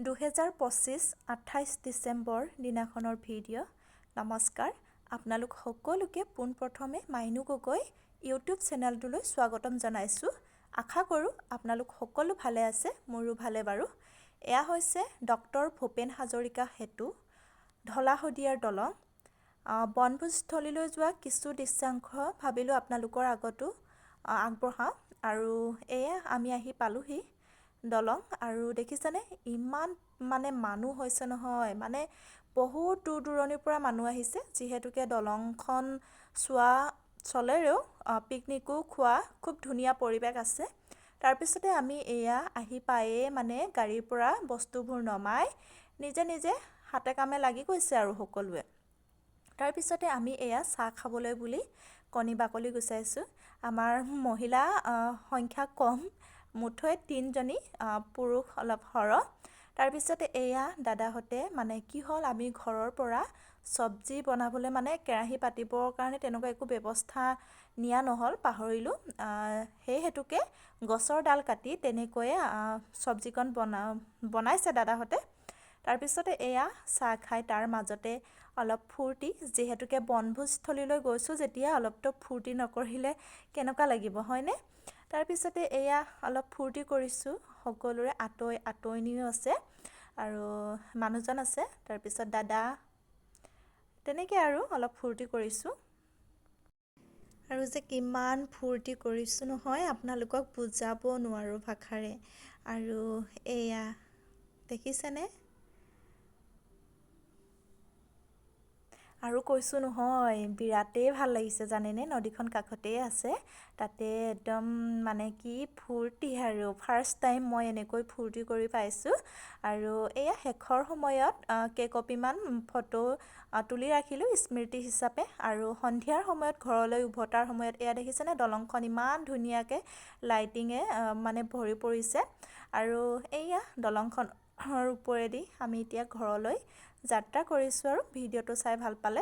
2025 28 December দিনাখনৰ video'. নমস্কাৰ, আপোনালোক সকলোকে পোনপ্ৰথমে মাইনু গগৈ ইউটিউব চেনেলটোলৈ স্বাগতম জনাইছোঁ। আশা কৰোঁ আপোনালোক সকলো ভালে আছে, মোৰো ভালে বাৰু। এয়া হৈছে ডক্টৰ ভূপেন হাজৰিকা সেতু, ঢলা শদিয়াৰ দলং। বনভোজস্থলীলৈ যোৱা কিছু দৃশ্যাংশ ভাবিলোঁ আপোনালোকৰ আগতো আগবঢ়াওঁ। আৰু এয়া আমি আহি পালোহি দলং। আৰু দেখিছেনে ইমান মানুহ হৈছে নহয়, বহুত দূৰ দূৰণিৰ পৰা মানুহ আহিছে, যিহেতুকে দলংখন চোৱা চলেৰেও পিকনিকো খোৱা খুব ধুনীয়া পৰিৱেশ আছে। তাৰপিছতে আমি এয়া আহি পায়ে গাড়ীৰ পৰা বস্তুবোৰ নমাই নিজে নিজে হাতে কামে লাগি গৈছে আৰু সকলোৱে। তাৰপিছতে আমি এয়া চাহ খাবলৈ বুলি কণী বাকলি গুচাইছোঁ। আমাৰ মহিলা সংখ্যা কম, মুঠতে 3জনী, পুৰুষ অলপ সৰহ। তাৰপিছতে এয়া দাদাহঁতে কি হ'ল, আমি ঘৰৰ পৰা চব্জি বনাবলৈ কেৰাহী পাতিবৰ কাৰণে তেনেকুৱা একো ব্যৱস্থা নিয়া নহ'ল, পাহৰিলোঁ। সেই হেতুকে গছৰ ডাল কাটি তেনেকৈয়ে চব্জিকণ বনাইছে দাদাহঁতে। তাৰপিছতে এয়া চাহ খাই তাৰ মাজতে অলপ ফূৰ্তি, যিহেতুকে বনভোজস্থলীলৈ গৈছোঁ যেতিয়া অলপতো ফূৰ্তি নকৰিলে কেনেকুৱা লাগিব, হয়নে? তাৰপিছতে এয়া অলপ ফূৰ্তি কৰিছোঁ, সকলোৰে আতৰণিও আছে আৰু মানুহজন আছে, তাৰপিছত দাদা, তেনেকৈ আৰু অলপ ফূৰ্তি কৰিছোঁ। আৰু যে কিমান ফূৰ্তি কৰিছোঁ নহয়, আপোনালোকক বুজাব নোৱাৰোঁ ভাষাৰে। আৰু এয়া দেখিছেনে? আৰু কৈছোঁ নহয়, বিৰাটেই ভাল লাগিছে জানেনে। নদীখন কাষতেই আছে, তাতে একদম কি ফূৰ্তি আৰু ফাৰ্ষ্ট টাইম মই এনেকৈ ফূৰ্তি কৰি পাইছোঁ। আৰু এয়া শেষৰ সময়ত কেইকপিমান ফটো তুলি ৰাখিলোঁ স্মৃতি হিচাপে। আৰু সন্ধিয়াৰ সময়ত ঘৰলৈ উভতাৰ সময়ত এয়া দেখিছেনে, দলংখন ইমান ধুনীয়াকৈ লাইটিঙে ভৰি পৰিছে। আৰু এয়া দলংখনৰ ওপৰেদি আমি এতিয়া ঘৰলৈ যাত্ৰা কৰিছোঁ। আৰু ভিডিঅ'টো চাই ভাল পালে